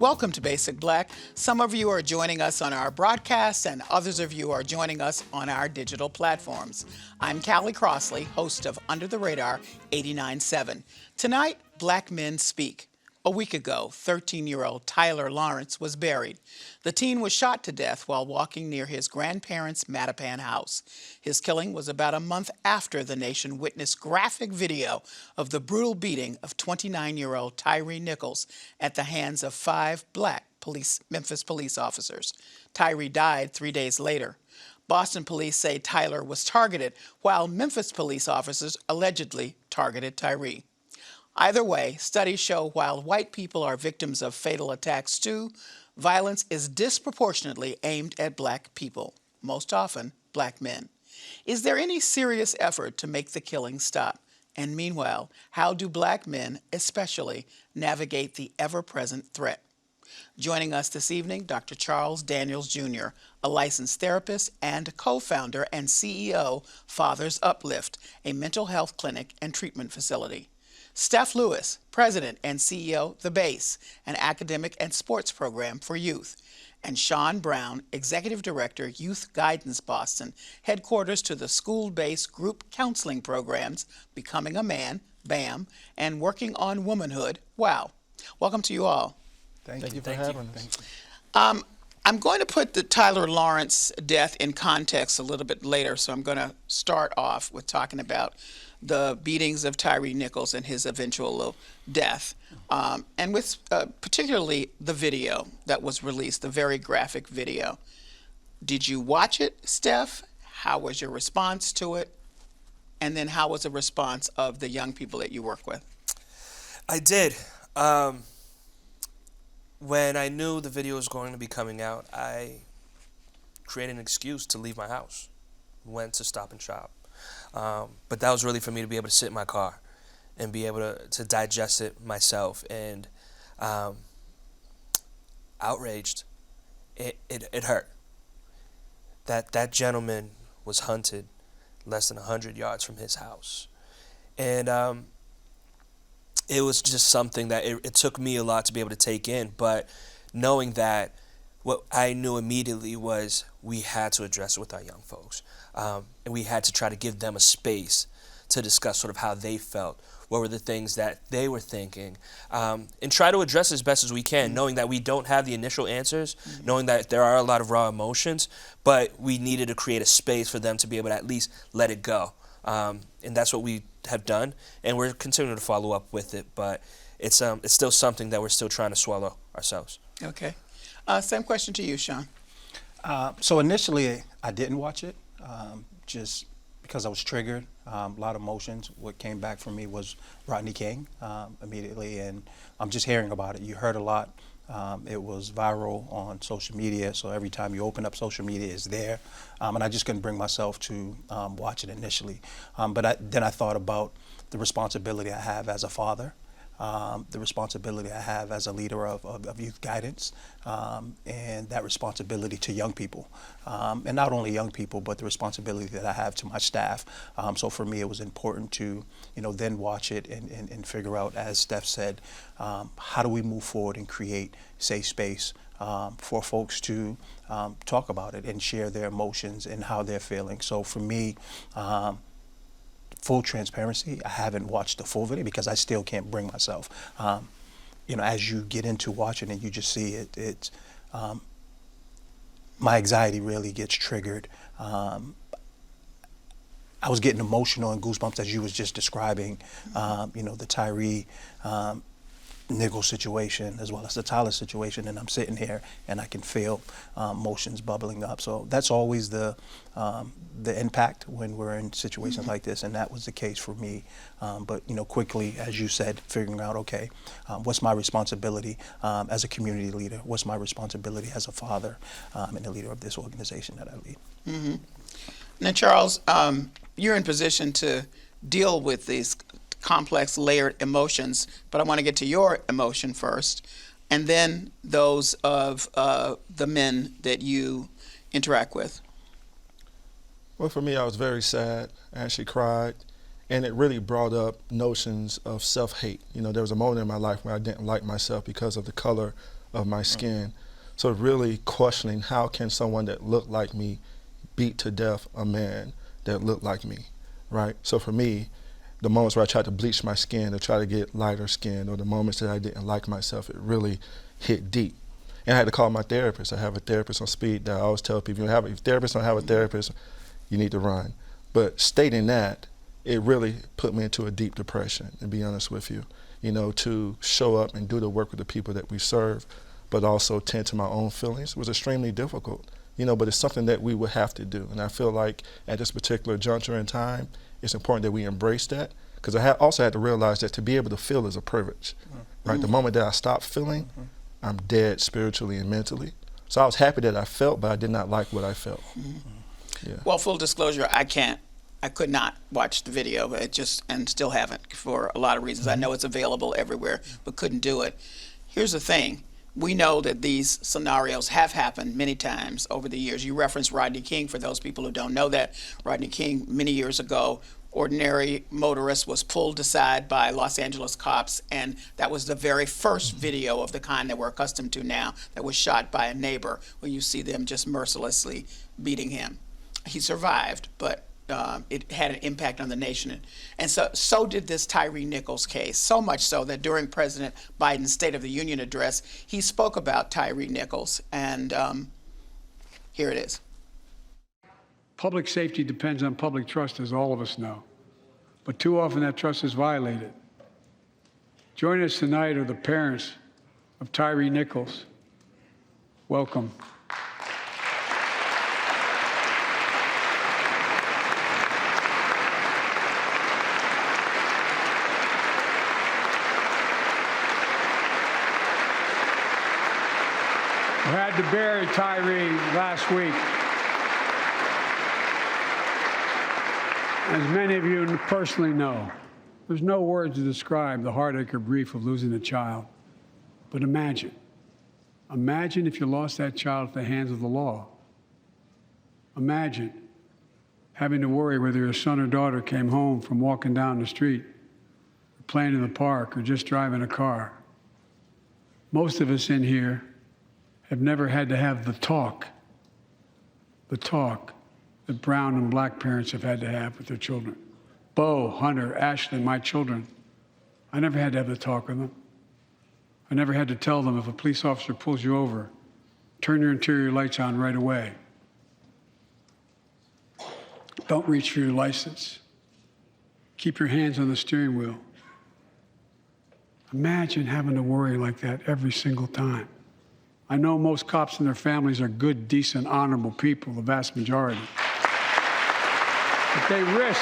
welcome to Basic Black. Some of you are joining us on our broadcast and others of you are joining us on our digital platforms. I'm Callie Crossley, host of Under the Radar 89.7. Tonight, Black Men Speak. A week ago, 13-year-old Tyler Lawrence was buried. The teen was shot to death while walking near his grandparents' Mattapan house. His killing was about a month after the nation witnessed graphic video of the brutal beating of 29-year-old Tyre Nichols at the hands of 5 Black Memphis police officers. Tyre died 3 days later. Boston police say Tyler was targeted, while Memphis police officers allegedly targeted Tyre. Either way, studies show while white people are victims of fatal attacks too, violence is disproportionately aimed at Black people, most often Black men. Is there any serious effort to make the killing stop? And meanwhile, how do Black men, especially, navigate the ever-present threat? Joining us this evening, Dr. Charles Daniels, Jr., a licensed therapist and co-founder and CEO, Fathers Uplift, a mental health clinic and treatment facility. Steph Lewis, President and CEO, The Base, an academic and sports program for youth. And Sean Brown, Executive Director, Youth Guidance Boston, headquarters to the school-based group counseling programs, Becoming a Man, BAM, and Working on Womanhood, WOW. Welcome to you all. Thank you for having us. I'm going to put the Tyler Lawrence death in context a little bit later, so I'm going to start off with talking about the beatings of Tyre Nichols and his eventual death, and with particularly the video that was released, the very graphic video. Did you watch it, Steph? How was your response to it? And then how was the response of the young people that you work with? I did. When I knew the video was going to be coming out, I created an excuse to leave my house, went to Stop and Shop. But that was really for me to be able to sit in my car and be able to digest it myself. And outraged, it hurt. That gentleman was hunted less than 100 yards from his house. And it was just something that it took me a lot to be able to take in. But knowing that, what I knew immediately was we had to address it with our young folks. And we had to try to give them a space to discuss sort of how they felt, what were the things that they were thinking, and try to address as best as we can, knowing that we don't have the initial answers, knowing that there are a lot of raw emotions, but we needed to create a space for them to be able to at least let it go. And that's what we have done, and we're continuing to follow up with it, but it's still something that we're still trying to swallow ourselves. Okay. Same question to you, Sean. So initially, I didn't watch it, just because I was triggered. A lot of emotions. What came back for me was Rodney King immediately, and I'm just hearing about it. You heard a lot. It was viral on social media, so every time you open up social media, it's there. And I just couldn't bring myself to watch it initially. But then I thought about the responsibility I have as a father, the responsibility I have as a leader of youth guidance, and that responsibility to young people. And not only young people, but the responsibility that I have to my staff. So for me, it was important to, then watch it and figure out, as Steph said, how do we move forward and create safe space for folks to talk about it and share their emotions and how they're feeling. So for me, full transparency, I haven't watched the full video because I still can't bring myself. As you get into watching it, you just see it. My anxiety really gets triggered. I was getting emotional and goosebumps as you was just describing, the Tyre Nichols situation as well as the Tyler situation, and I'm sitting here and I can feel emotions bubbling up. So that's always the impact when we're in situations like this, and that was the case for me. But quickly, as you said, figuring out, okay, what's my responsibility as a community leader? What's my responsibility as a father and the leader of this organization that I lead? Mm-hmm. Now, Charles, you're in position to deal with these complex, layered emotions, but I want to get to your emotion first, and then those of the men that you interact with. Well, for me, I was very sad. I actually cried, and it really brought up notions of self-hate. There was a moment in my life where I didn't like myself because of the color of my skin. So really questioning, how can someone that looked like me beat to death a man that looked like me, right? So for me, the moments where I tried to bleach my skin to try to get lighter skin, or the moments that I didn't like myself, it really hit deep. And I had to call my therapist. I have a therapist on speed dial. I always tell people, if therapists don't have a therapist, you need to run. But stating that, it really put me into a deep depression, to be honest with you. To show up and do the work with the people that we serve, but also tend to my own feelings was extremely difficult. But it's something that we would have to do. And I feel like at this particular juncture in time, it's important that we embrace that, because I also had to realize that to be able to feel is a privilege, right? The moment that I stop feeling, I'm dead spiritually and mentally. So I was happy that I felt, but I did not like what I felt. Yeah. Well, full disclosure, I could not watch the video, and still haven't, for a lot of reasons. I know it's available everywhere, but couldn't do it. Here's the thing. We know that these scenarios have happened many times over the years. You referenced Rodney King. For those people who don't know that, Rodney King, many years ago, ordinary motorist was pulled aside by Los Angeles cops, and that was the very first video of the kind that we're accustomed to now, that was shot by a neighbor, where you see them just mercilessly beating him. He survived, but it had an impact on the nation. And so did this Tyre Nichols case, so much so that during President Biden's State of the Union address, he spoke about Tyre Nichols, and here it is. Public safety depends on public trust, as all of us know. But too often that trust is violated. Joining us tonight are the parents of Tyre Nichols. Welcome. We had to bury Tyre last week. As many of you personally know, there's no words to describe the heartache or grief of losing a child. But imagine if you lost that child at the hands of the law. Imagine having to worry whether your son or daughter came home from walking down the street, or playing in the park, or just driving a car. Most of us in here have never had to have the talk that brown and black parents have had to have with their children. Bo, Hunter, Ashley, my children, I never had to have the talk with them. I never had to tell them, if a police officer pulls you over, turn your interior lights on right away. Don't reach for your license. Keep your hands on the steering wheel. Imagine having to worry like that every single time. I know most cops and their families are good, decent, honorable people, the vast majority. But they risk.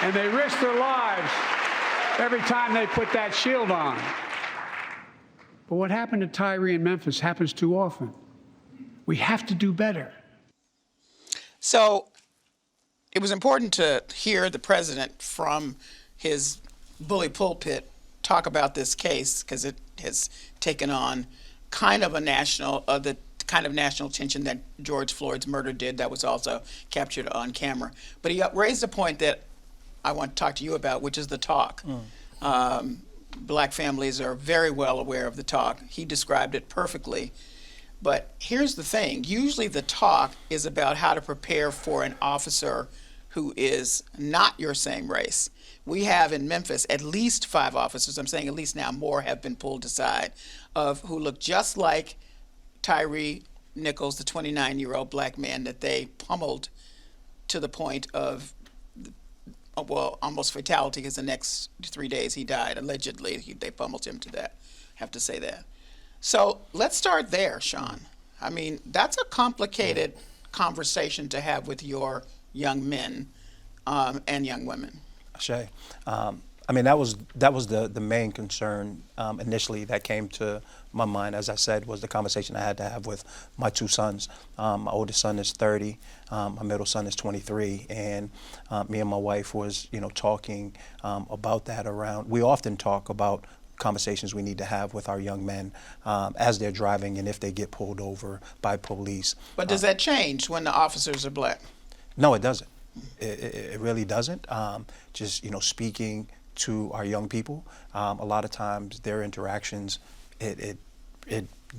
And they risk their lives every time they put that shield on. But what happened to Tyre in Memphis happens too often. We have to do better. So it was important to hear the president from his bully pulpit talk about this case, because it has taken on kind of the kind of national attention that George Floyd's murder did. That was also captured on camera. But he raised a point that I want to talk to you about, which is the talk. Black families are very well aware of the talk. He described it perfectly. But here's the thing. Usually the talk is about how to prepare for an officer who is not your same race. We have in Memphis at least 5 officers, I'm saying at least now, more have been pulled aside, who look just like Tyre Nichols, the 29-year-old black man that they pummeled to the point of, almost fatality, because the next 3 days he died. Allegedly, they pummeled him to that. I have to say that. So let's start there, Sean. I mean, that's a complicated conversation to have with your young men and young women. Shay, I mean, that was the main concern initially that came to my mind, as I said, was the conversation I had to have with my 2 sons. My oldest son is 30, my middle son is 23, and me and my wife was, talking about that around. We often talk about conversations we need to have with our young men as they're driving and if they get pulled over by police. But does that change when the officers are black? No, it doesn't. It really doesn't. Just, speaking to our young people, a lot of times their interactions, it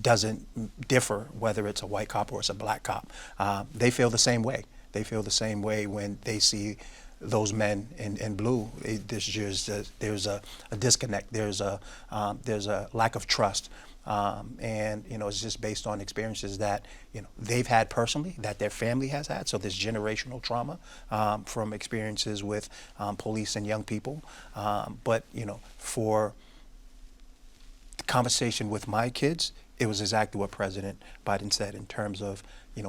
doesn't differ whether it's a white cop or it's a black cop. They feel the same way. They feel the same way when they see those men in blue. There's a disconnect. There's a lack of trust. And it's just based on experiences that they've had personally, that their family has had. So there's generational trauma from experiences with police and young people. But for the conversation with my kids, it was exactly what President Biden said in terms of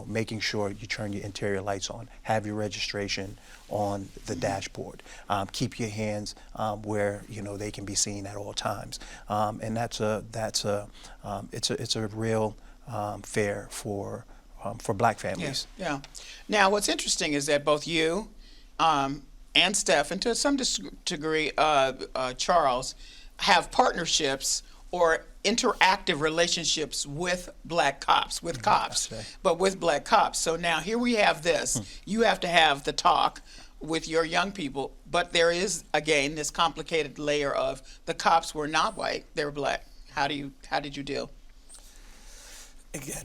making sure you turn your interior lights on, have your registration on the dashboard, keep your hands where they can be seen at all times, and it's a real fair for black families. Yeah. Now, what's interesting is that both you and Steph, and to some degree Charles, have partnerships or interactive relationships with black cops, but with black cops. So now here we have this. You have to have the talk with your young people, but there is, again, this complicated layer of the cops were not white, they were black. How did you deal? Again,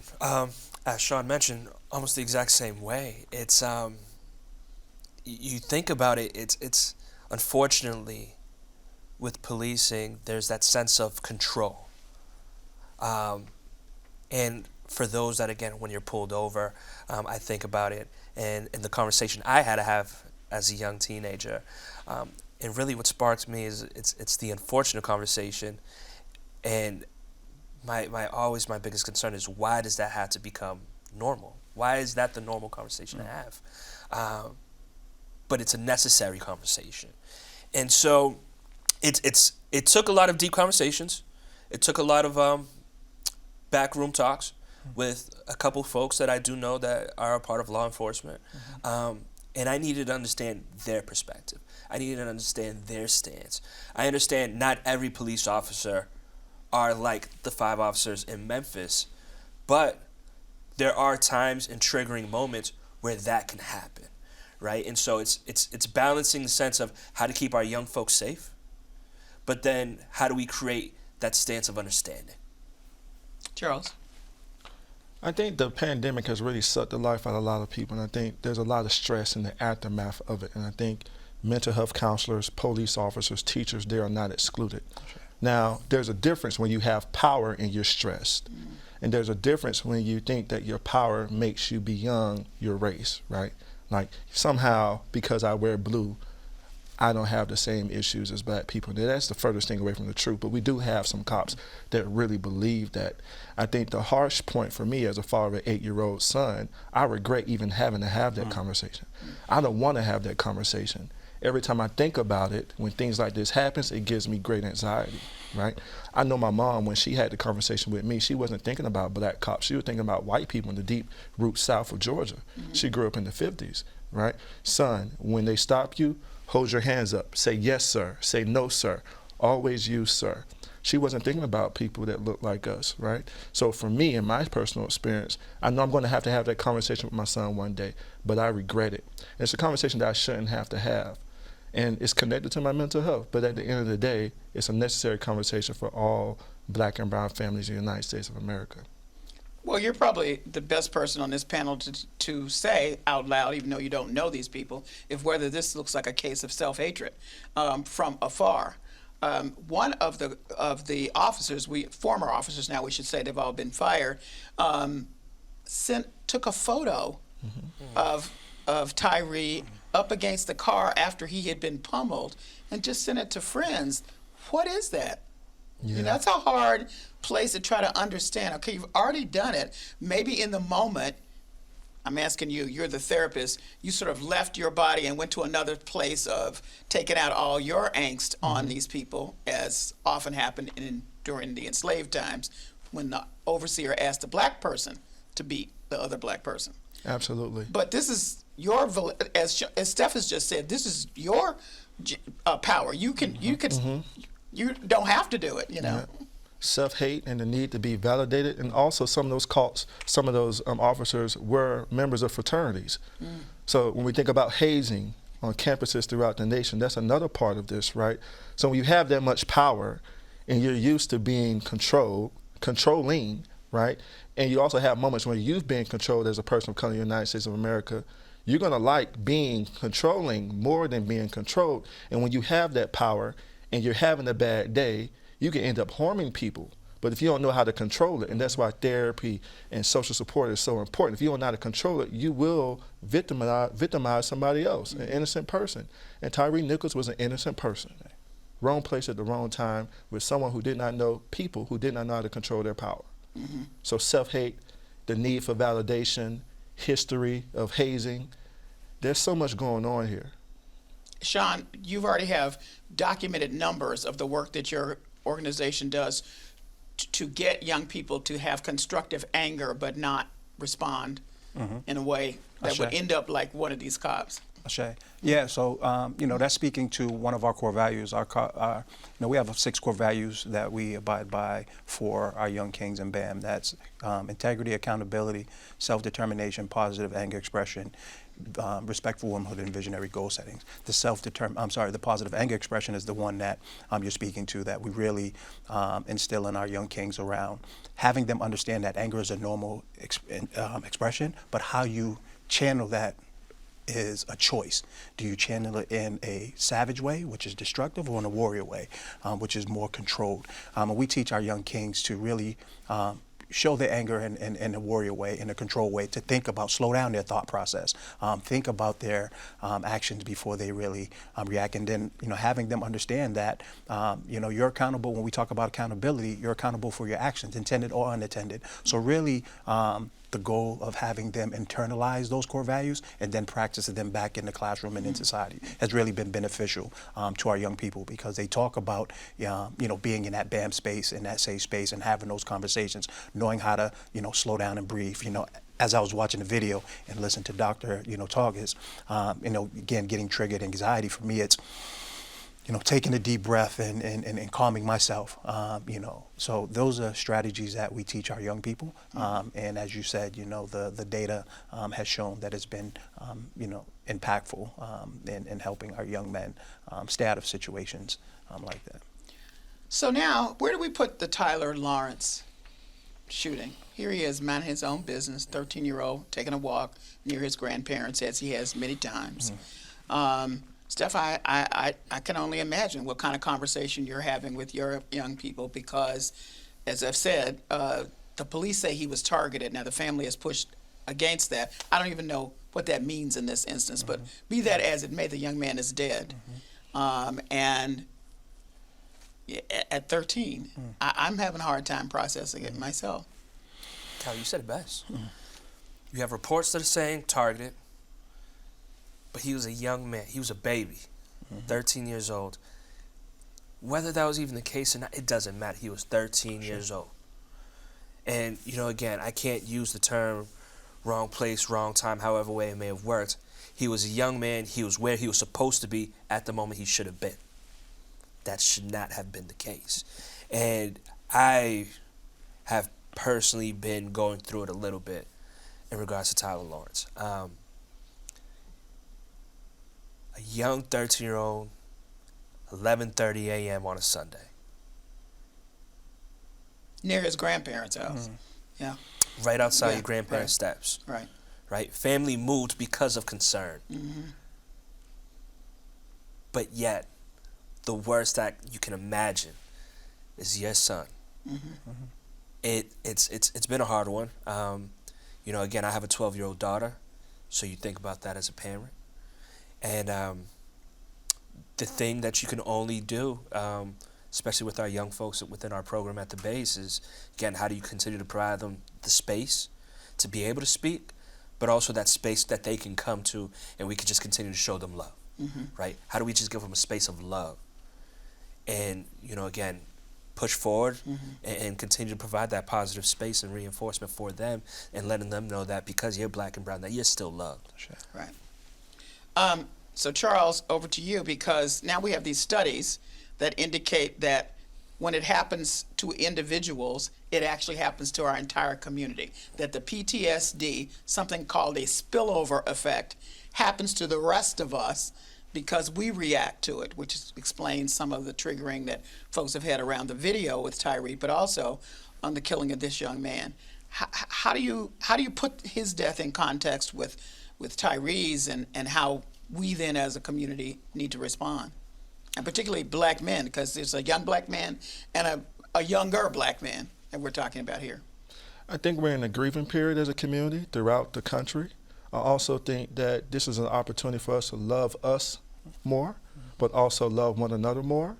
as Sean mentioned, almost the exact same way. It's you think about it, it's unfortunately with policing, there's that sense of control. And for those that, again, when you're pulled over, I think about it and the conversation I had to have as a young teenager. And really what sparks me is it's the unfortunate conversation. And my biggest concern is, why does that have to become normal? Why is that the normal conversation to have? But it's a necessary conversation. And so it took a lot of deep conversations. It took a lot of backroom talks with a couple folks that I do know that are a part of law enforcement. And I needed to understand their perspective. I needed to understand their stance. I understand not every police officer are like the 5 officers in Memphis, but there are times and triggering moments where that can happen, right? And so it's balancing the sense of how to keep our young folks safe, but then how do we create that stance of understanding? Charles? I think the pandemic has really sucked the life out of a lot of people, and I think there's a lot of stress in the aftermath of it. And I think mental health counselors, police officers, teachers, they are not excluded. Sure. Now, there's a difference when you have power and you're stressed. And there's a difference when you think that your power makes you beyond your race, right? Like, somehow, because I wear blue, I don't have the same issues as black people. Now, that's the furthest thing away from the truth, but we do have some cops that really believe that. I think the harsh point for me as a father of an 8-year-old son, I regret even having to have that conversation. I don't want to have that conversation. Every time I think about it, when things like this happens, it gives me great anxiety, right? I know my mom, when she had the conversation with me, she wasn't thinking about black cops. She was thinking about white people in the deep roots south of Georgia. She grew up in the 50s, right? Son, when they stop you, hold your hands up. Say yes, sir. Say no, sir. Always use sir. She wasn't thinking about people that look like us, right? So for me, in my personal experience, I know I'm going to have that conversation with my son one day, but I regret it. And it's a conversation that I shouldn't have to have. And it's connected to my mental health. But at the end of the day, it's a necessary conversation for all black and brown families in the United States of America. Well, you're probably the best person on this panel to say out loud, even though you don't know these people, if whether this looks like a case of self-hatred from afar. One of the officers, former officers now, we should say, they've all been fired, took a photo of Tyre up against the car after he had been pummeled and just sent it to friends. What is that? Yeah. That's a hard place to try to understand. Okay, you've already done it. Maybe in the moment, I'm asking you, you're the therapist, you sort of left your body and went to another place of taking out all your angst on these people, as often happened during the enslaved times when the overseer asked a black person to beat the other black person. Absolutely. But this is your, as Steph has just said, this is your power. You can, you don't have to do it, Yeah. self-hate and the need to be validated. And also some of those cults, some of those officers were members of fraternities. So when we think about hazing on campuses throughout the nation, that's another part of this, right? So when you have that much power and you're used to being controlling, right? And you also have moments when you've been controlled as a person of color in the United States of America, you're gonna like being controlling more than being controlled. And when you have that power and you're having a bad day, you can end up harming people. But if you don't know how to control it, and that's why therapy and social support is so important, if you don't know how to control it, you will victimize somebody else, an innocent person. And Tyre Nichols was an innocent person. Wrong place at the wrong time with someone who did not know people, who did not know how to control their power. So self-hate, the need for validation, history of hazing, there's so much going on here. Sean, you already have documented numbers of the work that your organization does to get young people to have constructive anger but not respond in a way that would end up like one of these cops. Yeah, so you know, that's speaking to one of our core values. You know, we have 6 core values that we abide by for our young kings and BAM. That's integrity, accountability, self-determination, positive anger expression, respect for womanhood, and visionary goal settings. The positive anger expression is the one that you're speaking to, that we really instill in our young kings around having them understand that anger is a normal expression, but how you channel that is a choice. Do you channel it in a savage way, which is destructive, or in a warrior way, which is more controlled? And we teach our young kings to really show their anger in a warrior way, in a controlled way, to think about, slow down their thought process, think about their actions before they really react, and then, you know, having them understand that, you know, you're accountable. When we talk about accountability, you're accountable for your actions, intended or unintended. So really, the goal of having them internalize those core values and then practice them back in the classroom and in society has really been beneficial to our young people, because they talk about, you know, being in that BAM space, in that safe space, and having those conversations, knowing how to, you know, slow down and breathe. You know, as I was watching the video and listening to Dr. Targis, you know, again, getting triggered anxiety, for me, it's, you know, taking a deep breath and calming myself, you know. So those are strategies that we teach our young people. And as you said, you know, the data has shown that it's been, you know, impactful in helping our young men stay out of situations like that. So now, where do we put the Tyler Lawrence shooting? Here he is, minding his own business, 13-year-old, taking a walk near his grandparents, as he has many times. Steph, I can only imagine what kind of conversation you're having with your young people, because, as I've said, the police say he was targeted. Now, the family has pushed against that. I don't even know what that means in this instance, but be that as it may, the young man is dead. And at 13, I'm having a hard time processing it myself. Cal, you said it best. You have reports that are saying targeted, but he was a young man. He was a baby, 13 years old. Whether that was even the case or not, it doesn't matter. He was 13 years old. And, you know, again, I can't use the term wrong place, wrong time, however way it may have worked. He was a young man. He was where he was supposed to be at the moment he should have been. That should not have been the case. And I have personally been going through it a little bit in regards to Tyler Lawrence. A young 13-year-old, 11:30 a.m. on a Sunday. Near his grandparents' house. Yeah. Right outside your grandparents' steps. Right. Right? Family moved because of concern. But yet, the worst that you can imagine is your son. It's been a hard one. You know, again, I have a 12-year-old daughter, so you think about that as a parent. And the thing that you can only do, especially with our young folks within our program at the base, is, again, how do you continue to provide them the space to be able to speak, but also that space that they can come to and we can just continue to show them love, right? How do we just give them a space of love? And, you know, again, push forward and continue to provide that positive space and reinforcement for them, and letting them know that because you're black and brown, that you're still loved. Right. So Charles, over to you, because now we have these studies that indicate that when it happens to individuals, it actually happens to our entire community. That the PTSD, something called a spillover effect, happens to the rest of us because we react to it, which explains some of the triggering that folks have had around the video with Tyre, but also on the killing of this young man. How do you put his death in context with Tyre's and how we then as a community need to respond? And particularly black men, because there's a young black man and a younger black man that we're talking about here. I think we're in a grieving period as a community throughout the country. I also think that this is an opportunity for us to love us more, but also love one another more.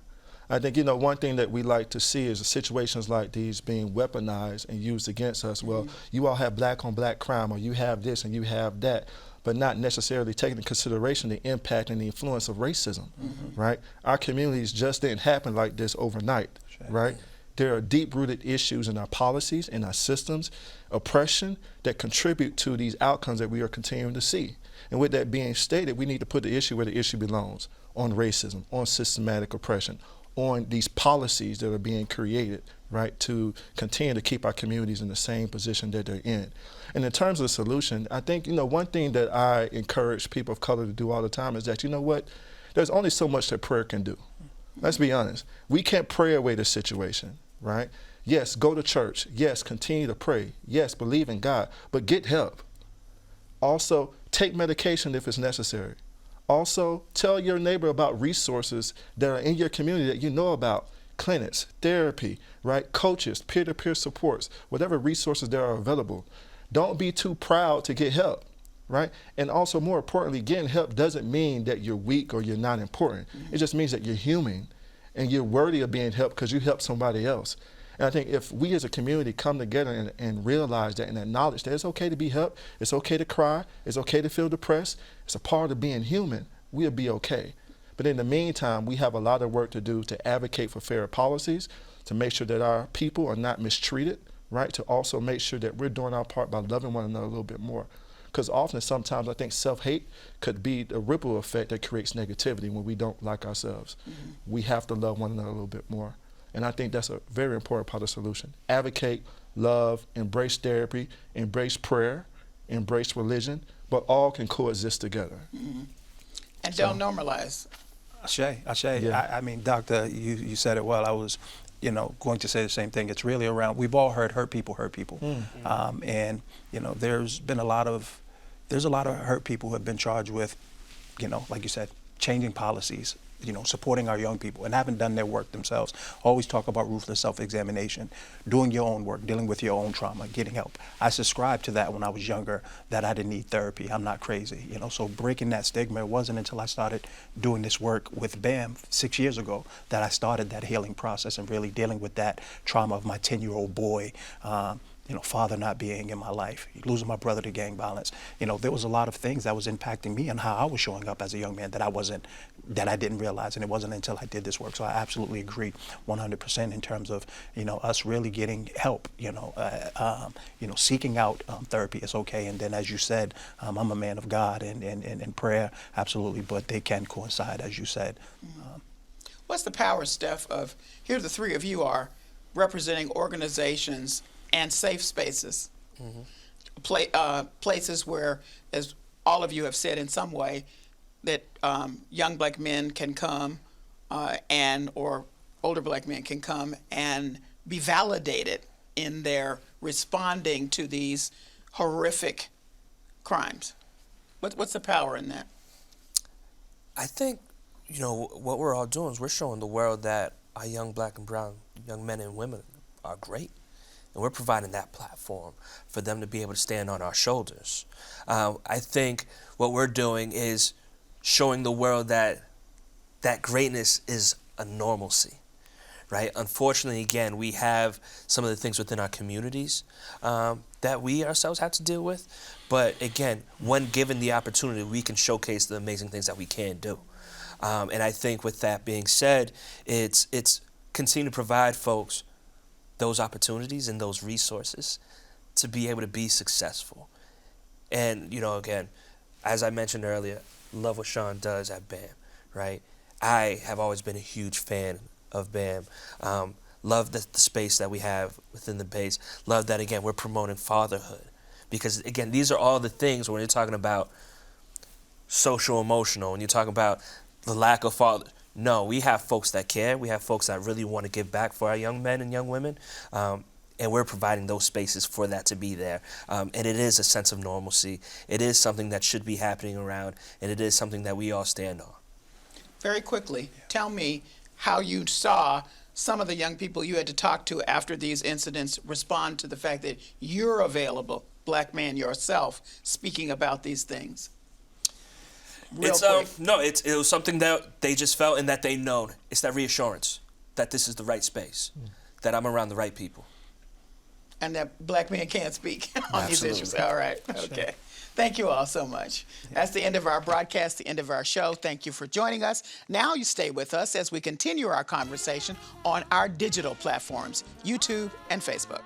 I think, one thing that we like to see is situations like these being weaponized and used against us. Well, you all have black on black crime, or you have this and you have that, but not necessarily taking into consideration the impact and the influence of racism, right? Our communities just didn't happen like this overnight, right? There are deep-rooted issues in our policies, in our systems, oppression that contribute to these outcomes that we are continuing to see. And with that being stated, we need to put the issue where the issue belongs, on racism, on systematic oppression, on these policies that are being created, right, to continue to keep our communities in the same position that they're in. And in terms of the solution, I think, one thing that I encourage people of color to do all the time is that, there's only so much that prayer can do. Let's be honest. We can't pray away the situation, right? Yes, go to church. Yes, continue to pray. Yes, believe in God, but get help. Also, take medication if it's necessary. Also, tell your neighbor about resources that are in your community that you know about. Clinics, therapy, right? Coaches, peer-to-peer supports, whatever resources that are available. Don't be too proud to get help, right? And also, more importantly, getting help doesn't mean that you're weak or you're not important. It just means that you're human and you're worthy of being helped because you helped somebody else. And I think if we as a community come together and realize that and acknowledge that it's okay to be helped, it's okay to cry, it's okay to feel depressed, it's a part of being human, we'll be okay. But in the meantime, we have a lot of work to do to advocate for fairer policies, to make sure that our people are not mistreated, right? To also make sure that we're doing our part by loving one another a little bit more. Because often, sometimes, I think self-hate could be the ripple effect that creates negativity when we don't like ourselves. We have to love one another a little bit more. And I think that's a very important part of the solution. Advocate, love, embrace therapy, embrace prayer, embrace religion, but all can coexist together. And don't normalize. Ashe. Yeah. I mean, Doctor, you said it well. I was, going to say the same thing. It's really around, we've all heard hurt people hurt people. And, there's a lot of hurt people who have been charged with, like you said, changing policies, supporting our young people and haven't done their work themselves. Always talk about ruthless self-examination, doing your own work, dealing with your own trauma, getting help. I subscribed to that when I was younger, that I didn't need therapy. I'm not crazy, so breaking that stigma, it wasn't until I started doing this work with BAM 6 years ago that I started that healing process and really dealing with that trauma of my 10-year-old boy, father not being in my life, losing my brother to gang violence. There was a lot of things that was impacting me and how I was showing up as a young man that I didn't realize, and it wasn't until I did this work. So I absolutely agree 100% in terms of, us really getting help, seeking out therapy is okay. And then, as you said, I'm a man of God and prayer, absolutely, but they can coincide, as you said. What's the power, Steph, of, here the three of you are representing organizations and safe spaces, places where, as all of you have said in some way, that young black men can come or older black men can come and be validated in their responding to these horrific crimes. What's the power in that? I think, what we're all doing is we're showing the world that our young black and brown young men and women are great. And we're providing that platform for them to be able to stand on our shoulders. I think what we're doing is showing the world that greatness is a normalcy, right? Unfortunately, again, we have some of the things within our communities that we ourselves have to deal with. But again, when given the opportunity, we can showcase the amazing things that we can do. And I think with that being said, it's continue to provide folks those opportunities and those resources to be able to be successful. And, again, as I mentioned earlier, love what Sean does at BAM, right? I have always been a huge fan of BAM. Love the space that we have within the base. Love that, again, we're promoting fatherhood. Because, again, these are all the things when you're talking about social emotional, when you're talking about the lack of father. No, we have folks that care. We have folks that really want to give back for our young men and young women. And we're providing those spaces for that to be there. And it is a sense of normalcy. It is something that should be happening around, and it is something that we all stand on. Very quickly, tell me how you saw some of the young people you had to talk to after these incidents respond to the fact that you're available, black man yourself, speaking about these things. Real quick. It was something that they just felt and that they known. It's that reassurance that this is the right space, that I'm around the right people. And that black men can't speak on these Absolutely. issues. All right. Okay. Thank you all so much. That's the end of our broadcast, the end of our show. Thank you for joining us. Now you stay with us as we continue our conversation on our digital platforms, YouTube and Facebook.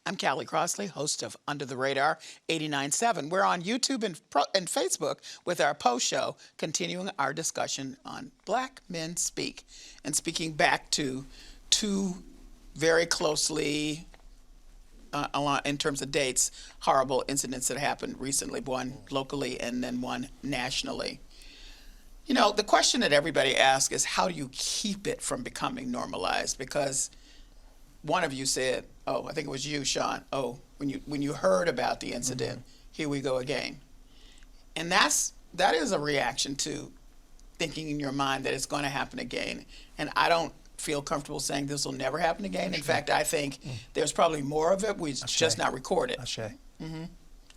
I'm Callie Crossley, host of Under the Radar 89.7. We're on YouTube and Facebook with our post show, continuing our discussion on Black Men Speak. And speaking back to two very closely, in terms of dates, horrible incidents that happened recently, one locally and then one nationally. You know, the question that everybody asks is, how do you keep it from becoming normalized? Because one of you said, I think it was you, Sean, when you heard about the incident, here we go again. And that is a reaction to thinking in your mind that it's going to happen again. And I don't feel comfortable saying this will never happen again. In fact, I think there's probably more of it. We just not record it.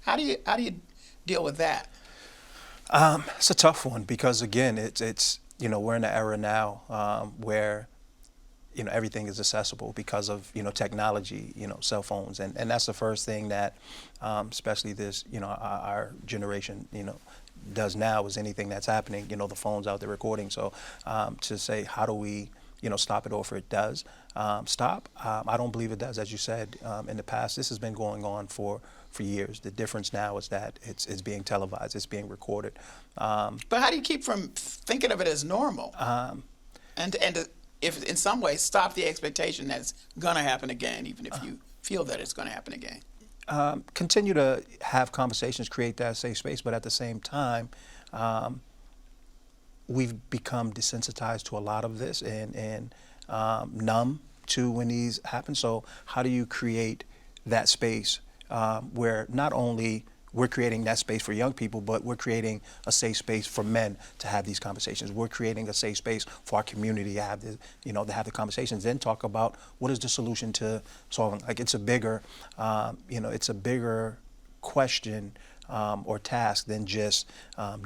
How do you deal with that? It's a tough one because, again, it's we're in an era now where everything is accessible because of technology, cell phones, and that's the first thing that especially this our generation does now is anything that's happening, the phone's out there recording. So to say how do we stop it, or if it does stop, I don't believe it does. As you said, in the past, this has been going on for years. The difference now is that it's being televised, it's being recorded. But how do you keep from thinking of it as normal? And if in some way stop the expectation that it's going to happen again, even if you feel that it's going to happen again? Continue to have conversations, create that safe space, but at the same time, we've become desensitized to a lot of this and numb to when these happen. So how do you create that space where not only we're creating that space for young people, but we're creating a safe space for men to have these conversations. We're creating a safe space for our community to have to have the conversations. Then talk about what is the solution to solving. Like it's a bigger, it's a bigger question or task than just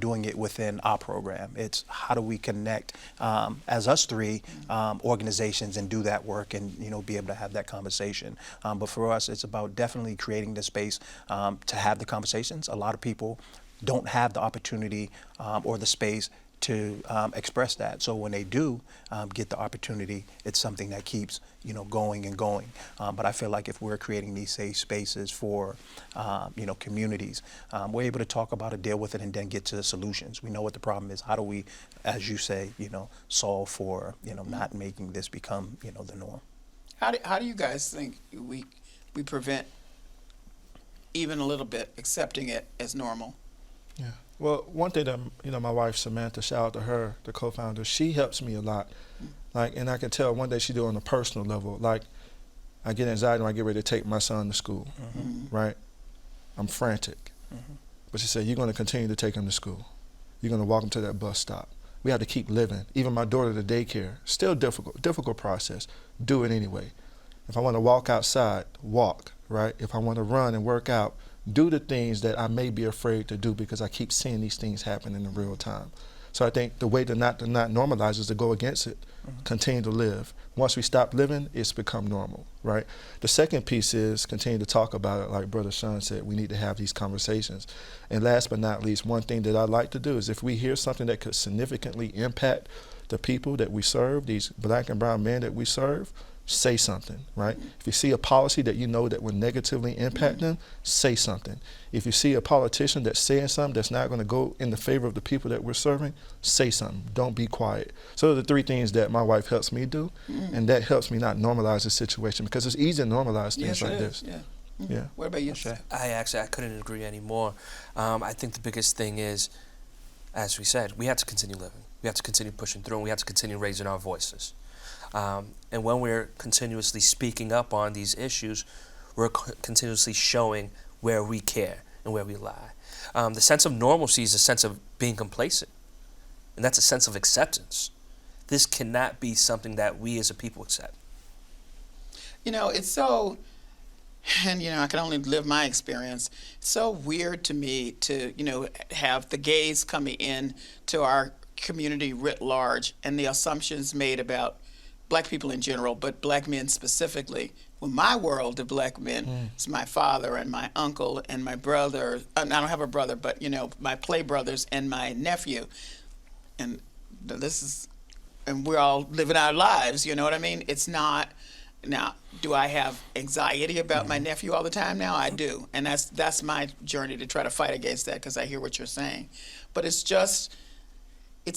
doing it within our program. It's how do we connect as us three organizations and do that work and be able to have that conversation. But for us, it's about definitely creating the space to have the conversations. A lot of people don't have the opportunity or the space to express that. So when they do get the opportunity, it's something that keeps going and going. But I feel like if we're creating these safe spaces for communities, we're able to talk about it, deal with it, and then get to the solutions. We know what the problem is. How do we, as you say, solve for not making this become the norm? How do you guys think we prevent even a little bit accepting it as normal? Yeah. Well, one thing that my wife Samantha, shout out to her, the co-founder, she helps me a lot. Like, and I can tell one day she do it on a personal level. Like, I get anxiety when I get ready to take my son to school, right? I'm frantic. But she said, you're going to continue to take him to school. You're going to walk him to that bus stop. we have to keep living. Even my daughter to daycare, still difficult process. Do it anyway. If I want to walk outside, walk, right? If I want to run and work out, do the things that I may be afraid to do because I keep seeing these things happen in real time. So I think the way to not normalize is to go against it, continue to live. Once we stop living, it's become normal, right? The second piece is continue to talk about it. Like Brother Sean said, we need to have these conversations. And last but not least, one thing that I like to do is if we hear something that could significantly impact the people that we serve, these black and brown men that we serve, say something, right? If you see a policy that you know that will negatively impact them, say something. If you see a politician that's saying something that's not going to go in the favor of the people that we're serving, say something. Don't be quiet. So those are the three things that my wife helps me do, and that helps me not normalize the situation because it's easy to normalize things like this. Yeah. Yeah. What about you? I couldn't agree anymore. I think the biggest thing is, as we said, we have to continue living. We have to continue pushing through, and we have to continue raising our voices. And when we're continuously speaking up on these issues, we're continuously showing where we care and where we lie. The sense of normalcy is a sense of being complacent, and that's a sense of acceptance. This cannot be something that we as a people accept. You know, it's so, and I can only live my experience. It's so weird to me to, have the gays coming in to our community writ large and the assumptions made about black people in general, but black men specifically. When my world of black men is my father and my uncle and my brother. I don't have a brother, but my play brothers and my nephew, and and we're all living our lives. You know what I mean? It's not. Now, do I have anxiety about my nephew all the time? Now I do, and that's my journey to try to fight against that because I hear what you're saying, but it's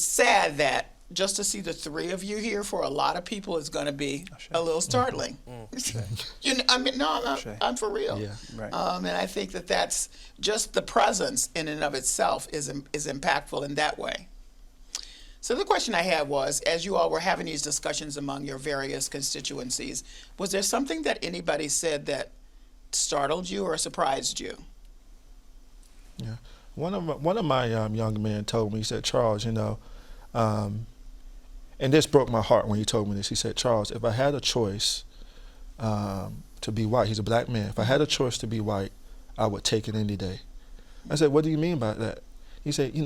sad that just to see the three of you here for a lot of people is going to be a little startling. I'm for real. Yeah, right. And I think that's just the presence in and of itself is impactful in that way. So the question I had was, as you all were having these discussions among your various constituencies, was there something that anybody said that startled you or surprised you? Yeah. One of my young men told me, he said, Charles, and this broke my heart when he told me this. He said, Charles, if I had a choice to be white, he's a black man, if I had a choice to be white, I would take it any day. I said, what do you mean by that? He said,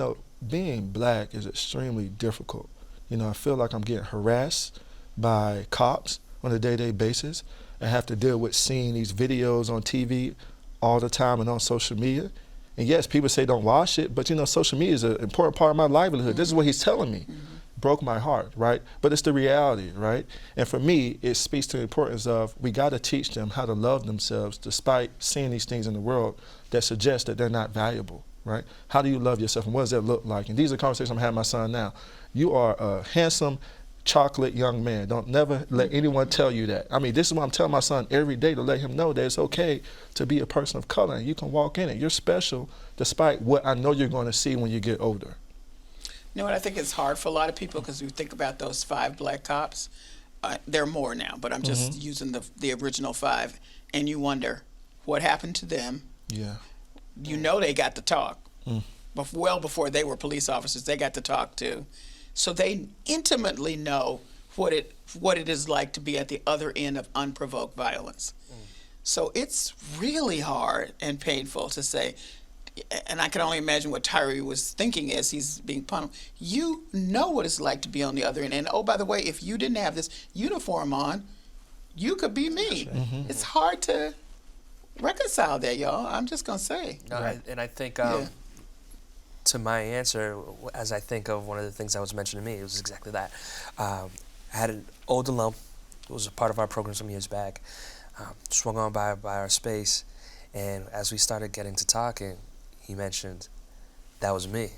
being black is extremely difficult. I feel like I'm getting harassed by cops on a day-to-day basis. I have to deal with seeing these videos on TV all the time and on social media. And yes, people say don't watch it, but social media is an important part of my livelihood. This is what he's telling me. Broke my heart, right? But it's the reality, right? And for me, it speaks to the importance of we got to teach them how to love themselves despite seeing these things in the world that suggest that they're not valuable, right? How do you love yourself and what does that look like? And these are conversations I'm having with my son now. You are a handsome, chocolate young man. Don't never let anyone tell you that. I mean, this is what I'm telling my son every day to let him know that it's okay to be a person of color and you can walk in it. You're special despite what I know you're going to see when you get older. You know what, I think it's hard for a lot of people because we think about those 5 black cops. There are more now, but I'm just using the original 5. And you wonder, what happened to them? Yeah. They got to talk. Well before they were police officers, they got to talk too. So they intimately know what it is like to be at the other end of unprovoked violence. So it's really hard and painful to say, and I can only imagine what Tyre was thinking as he's being pummeled. You know what it's like to be on the other end. And oh, by the way, if you didn't have this uniform on, you could be me. It's hard to reconcile that, y'all. I'm just going to say. No, I think to my answer, as I think of one of the things that was mentioned to me, it was exactly that. I had an old alum who was a part of our program some years back, swung on by our space, and as we started getting to talking, he mentioned that was me.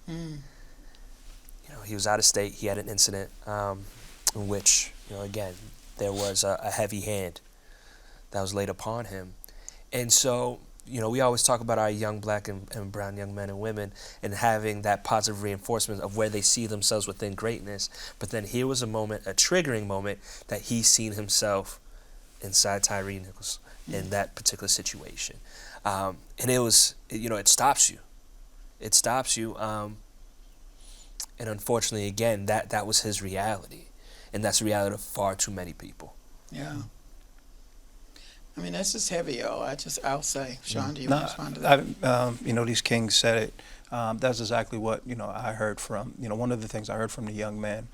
He was out of state. He had an incident in which, again, there was a heavy hand that was laid upon him. And so, we always talk about our young black and brown young men and women and having that positive reinforcement of where they see themselves within greatness. But then here was a triggering moment that he seen himself inside Tyre Nichols in that particular situation. And it was, it stops you. It stops you. And unfortunately, again, that was his reality. And that's the reality of far too many people. Yeah. I mean, that's just heavy, y'all. I'll say. Sean, do you want to respond to that? You know, these kings said it. That's exactly what, you know, I heard from, you know, one of the things I heard from the young man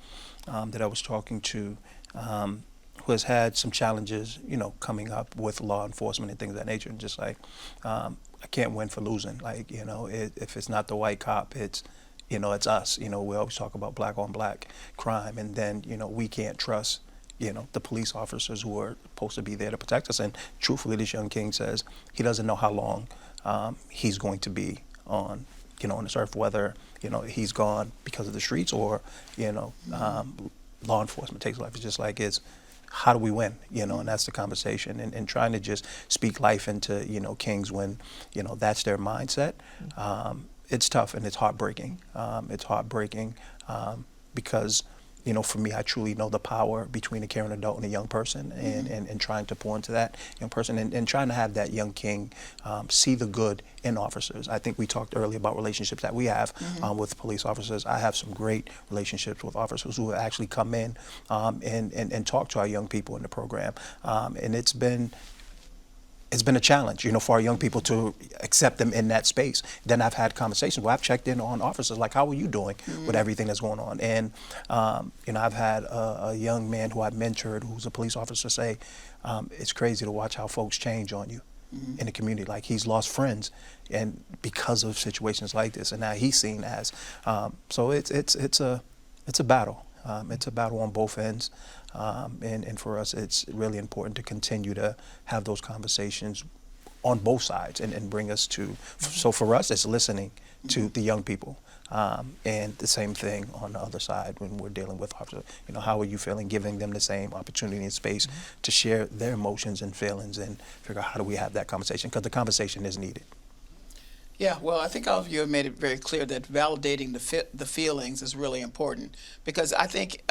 that I was talking to, who has had some challenges, you know, coming up with law enforcement and things of that nature. And just like, I can't win for losing. Like, you know, if it's not the white cop, it's, you know, it's us. You know, we always talk about black on black crime, and then, you know, we can't trust, you know, the police officers who are supposed to be there to protect us. And truthfully, this young king says he doesn't know how long he's going to be on, you know, on this earth, whether, you know, he's gone because of the streets or, you know, law enforcement takes life. It's just like, how do we win, you know, and that's the conversation. And trying to just speak life into, you know, kings when, you know, that's their mindset. It's tough and it's heartbreaking. It's heartbreaking because, you know, for me, I truly know the power between a caring adult and a young person, and trying to pour into that young person, and trying to have that young king see the good in officers. I think we talked earlier about relationships that we have with police officers. I have some great relationships with officers who actually come in and talk to our young people in the program, and it's been a challenge, you know, for our young people to accept them in that space. Then I've had conversations where I've checked in on officers, like, how are you doing with everything that's going on? And, you know, I've had a young man who I mentored who's a police officer say, it's crazy to watch how folks change on you in the community. Like, he's lost friends and because of situations like this, and now he's seen as. So it's a battle. It's a battle on both ends. And for us, it's really important to continue to have those conversations on both sides and bring us to, so for us, it's listening to the young people. And the same thing on the other side when we're dealing with officers. You know, how are you feeling? Giving them the same opportunity and space to share their emotions and feelings and figure out how do we have that conversation, because the conversation is needed. Yeah, well, I think all of you have made it very clear that validating the feelings is really important, because I think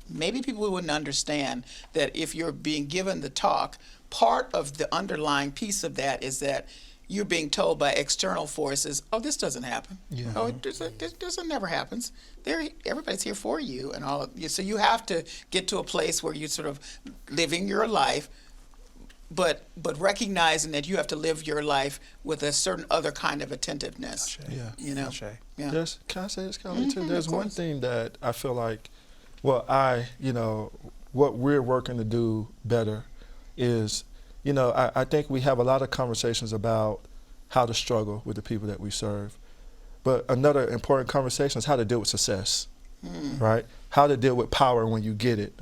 maybe people wouldn't understand that if you're being given the talk, part of the underlying piece of that is that you're being told by external forces, oh, this doesn't happen. Yeah. Oh, this never happens. Everybody's here for you and all of you. So you have to get to a place where you're sort of living your life, but recognizing that you have to live your life with a certain other kind of attentiveness. Yeah. You know? Yeah. Can I say this, Kelly, too? There's one thing that I feel like, well, what we're working to do better is, you know, I think we have a lot of conversations about how to struggle with the people that we serve. But another important conversation is how to deal with success, right? How to deal with power when you get it.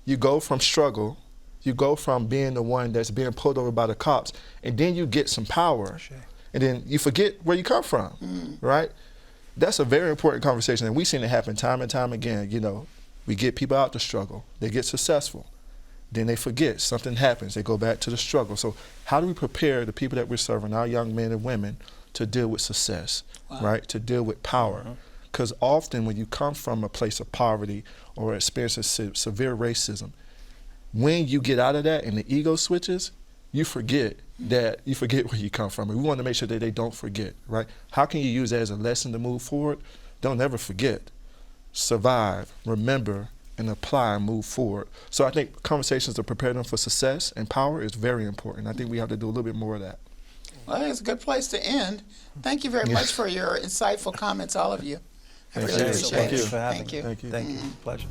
You go from struggle, you go from being the one that's being pulled over by the cops, and then you get some power, and then you forget where you come from, right? That's a very important conversation, and we've seen it happen time and time again. You know, we get people out to struggle, they get successful, then they forget, something happens, they go back to the struggle. So how do we prepare the people that we're serving, our young men and women, to deal with success, right? To deal with power. Because often when you come from a place of poverty or experiencing severe racism, when you get out of that and the ego switches, you forget where you come from. And we want to make sure that they don't forget, right? How can you use that as a lesson to move forward? Don't ever forget. Survive, remember, and apply and move forward. So I think conversations to prepare them for success and power is very important. I think we have to do a little bit more of that. Well, I think it's a good place to end. Thank you very much for your insightful comments, all of you. I really appreciate it. Thank you for having me. Thank you. Pleasure.